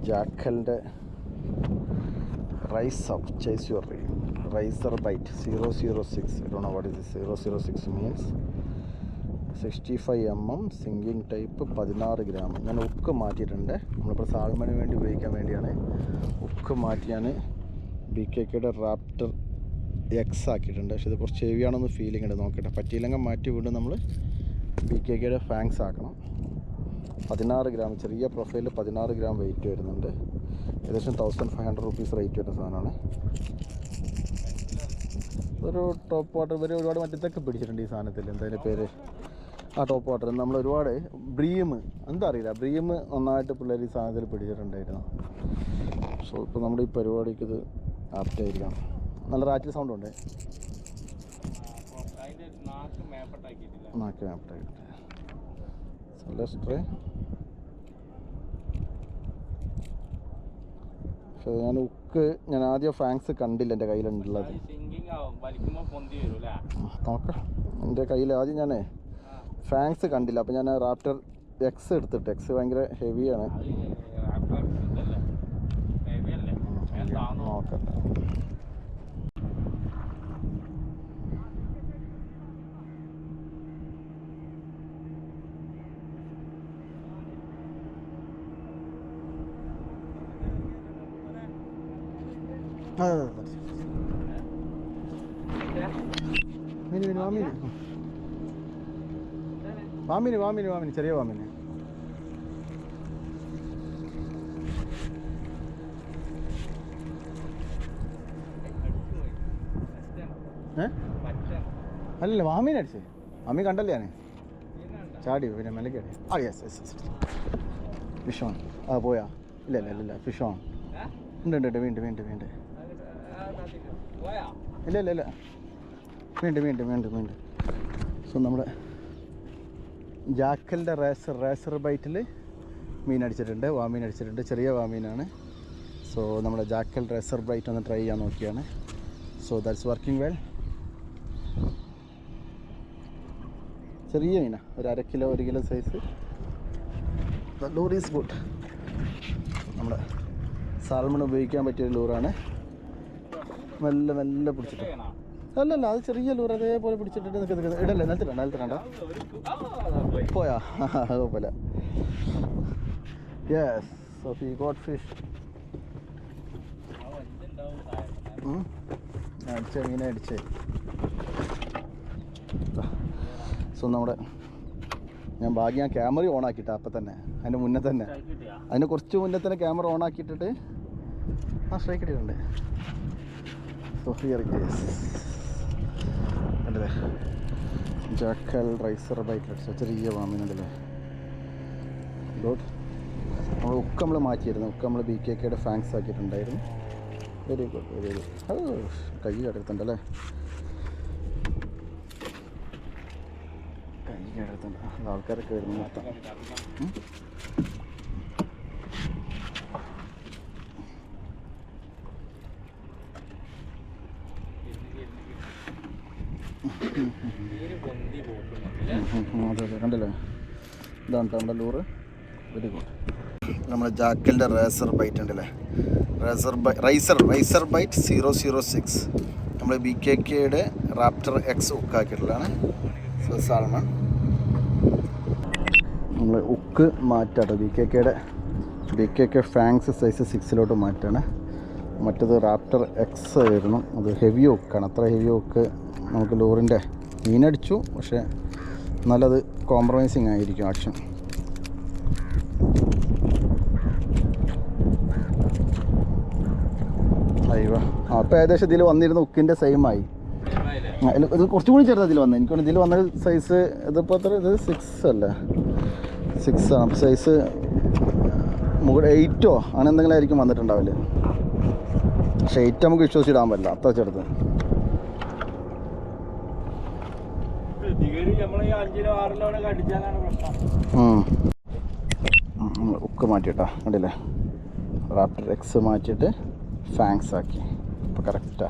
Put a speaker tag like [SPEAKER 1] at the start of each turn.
[SPEAKER 1] ജാക്കലിൻ്റെ rise up chase your dream riser bait 006. I don't know what is this 006 means. 65 mm sinking type 16 gram. ഞാൻ ഉക്ക് മാറ്റിയിട്ടുണ്ട്. നമ്മളിപ്പോൾ സാൽമണിന് വേണ്ടി ഉപയോഗിക്കാൻ വേണ്ടിയാണ് ഉക്ക് മാറ്റി ഞാൻ BKKയുടെ റാപ്റ്റർ എക്സ് ആക്കിയിട്ടുണ്ട്. പക്ഷേ ഇത് കുറച്ച് ഹെവിയാണെന്ന് ഫീലിംഗ് ഉണ്ട്. നോക്കട്ടെ, പറ്റിയില്ലെങ്കിൽ മാറ്റി വീണ്ടും നമ്മൾ BKKയുടെ ഫാങ്സ് ആക്കണം. 16 gram, ചെറിയ പ്രൊഫൈലിൽ 16 gram വെയിറ്റ് വരുന്നുണ്ട്. ഏകദേശം 1500 rupees റേറ്റ് വരുന്ന സാധനമാണ്. ഒരു ടോപ്പ് വാട്ടർ വരെ ഒരുപാട് മറ്റത്തൊക്കെ പിടിച്ചിട്ടുണ്ട് ഈ സാധനത്തിൽ. എന്തായാലും പേര് ആ ടോപ്പ് വാട്ടർ നമ്മൾ ഒരുപാട് ബ്രീം എന്താ അറിയില്ല, ബ്രീം നന്നായിട്ട് പിള്ളേർ ഈ സാധനത്തിൽ പിടിച്ചിട്ടുണ്ടായിരുന്നു. സോ ഇപ്പോൾ നമ്മുടെ ഈ പരിപാടിക്ക് ഇത് ആപ്റ്റായിരിക്കാം. നല്ല റാറ്റിൽ സൗണ്ട് ഉണ്ട്. നാക്ക് മാപ്പട്ടാക്കിയിട്ട് പക്ഷേ ഞാൻ ആദ്യം ഫാങ്സ് കണ്ടില്ല എൻ്റെ കയ്യിലുള്ളത്. നോക്കാം, എൻ്റെ കയ്യിൽ ആദ്യം ഞാൻ ഫാങ്സ് കണ്ടില്ല. അപ്പോൾ ഞാൻ റാപ്റ്റർ എക്സ് എടുത്തിട്ട്, എക്സ് ഭയങ്കര ഹെവിയാണ്. നോക്കാം. വാമിന് ചെറിയ വാമിന്. അല്ലല്ല, വാമീൻ അടിച്ചേ. വാമീൻ കണ്ടല്ലേ ഞാൻ ചാടി പിന്നെ മെലക്കാടി. Yes fish on. പോയാ? ഇല്ല ഫിഷ് ഓൺ ഉണ്ട്. വീണ്ടും ഇല്ല വീണ്ടും. സോ നമ്മുടെ ജാക്കലിൻ്റെ റേസർ ബൈറ്റിൽ മീൻ അടിച്ചിട്ടുണ്ട്, വാമീൻ അടിച്ചിട്ടുണ്ട്. ചെറിയ വാമീനാണ്. സോ നമ്മുടെ ജാക്കൽ റേസർ ബൈറ്റ് ഒന്ന് ട്രൈ ചെയ്യാൻ നോക്കിയാണ്. So that's working well. ചെറിയ മീനാണ്, ഒരു 1 kilo 1 kilo size. The lure is good. നമ്മുടെ സാൽമൺ ഉപയോഗിക്കാൻ പറ്റിയൊരു ലൂറാണ്. മെല്ലെ പിടിച്ചിട്ട്. അല്ലല്ല, അത് ചെറിയ ലൂർ അതേപോലെ പിടിച്ചിട്ടിട്ട് ഇടല്ലേ. നിലത്തിടണ്ട. പോയാ? കുഴപ്പമില്ല. Yes, so he got fish. മീനെ അടിച്ചേ. സോ നമ്മുടെ ഞാൻ ഭാഗ്യം ക്യാമറ ഓൺ ആക്കിയിട്ടാ അപ്പം തന്നെ, അതിൻ്റെ മുന്നേ തന്നെ, അതിന് കുറച്ച് മുന്നേ തന്നെ ക്യാമറ ഓൺ ആക്കിയിട്ടിട്ട് സ്ട്രൈക്ക് ഇട്ടിട്ടുണ്ട്. So here it is. അല്ലേ, ജാക്കൽ റൈസർ ബൈറ്റ് അടിച്ച ചെറിയ വാമിനുണ്ടല്ലേ. ഗുഡ്. നമ്മൾ മാറ്റിയിരുന്നു. നമ്മൾ BKKയുടെ ഫാങ്സ് ആക്കിയിട്ടുണ്ടായിരുന്നു. Very good. അത് കൈ കടത്തുണ്ടല്ലേ, കൈ കടത്തുണ്ട്. ആൾക്കാരൊക്കെ വരുന്നു മൊത്തം. അതെ കണ്ടില്ലേ, ഇതാണ് നമ്മുടെ ലൂറ്. Very good. നമ്മുടെ ജാക്കലിൻ്റെ റേസർ ബൈറ്റ് ഉണ്ടല്ലേ, റൈസർ ബൈറ്റ് 006. നമ്മൾ BKKയുടെ റാപ്റ്റർ എക്സ് ഉക്കാക്കിയിട്ടുള്ളതാണ്. സാൽമൺ നമ്മൾ ഉക്ക് മാറ്റാട്ടോ. BKK ഫാങ്സ് സൈസ് 6 മാറ്റാണ്. മറ്റത് റാപ്റ്റർ എക്സ് ആയിരുന്നു, അത് ഹെവി ഉക്കാണ്. അത്ര ഹെവി ഉക്ക് നമുക്ക് ലൂറിൻ്റെ മീനടിച്ചു, പക്ഷേ നല്ലത് കോംപ്രമൈസിങ് ആയിരിക്കും ആക്ഷൻ. അയ്യോ, അപ്പോൾ ഏകദേശം ഇതിൽ വന്നിരുന്ന ഉക്കിൻ്റെ സെയിമായി. ഇത് കുറച്ചും കൂടി ചെറുതാണ് ഇതിൽ വന്നത്. എനിക്ക് ഇതിൽ വന്ന സൈസ് ഇതിപ്പോൾ എത്ര, ഇത് 6 അല്ലേ, 6 ആണ്. അപ്പോൾ സൈസ് മുകളിൽ 8 അങ്ങനെ എന്തെങ്കിലും ആയിരിക്കും വന്നിട്ടുണ്ടാവില്ല. പക്ഷേ 8 നമുക്ക് വിശ്വസിച്ചിടാൻ പറ്റില്ല, അത്ര ചെറുത്. ഉക്ക് മാറ്റിയിട്ടാ കണ്ടില്ലേ, റാപ്റ്റർ എക്സ് മാറ്റിയിട്ട് ഫാങ്സ് ആക്കി. അപ്പോൾ കറക്റ്റാ.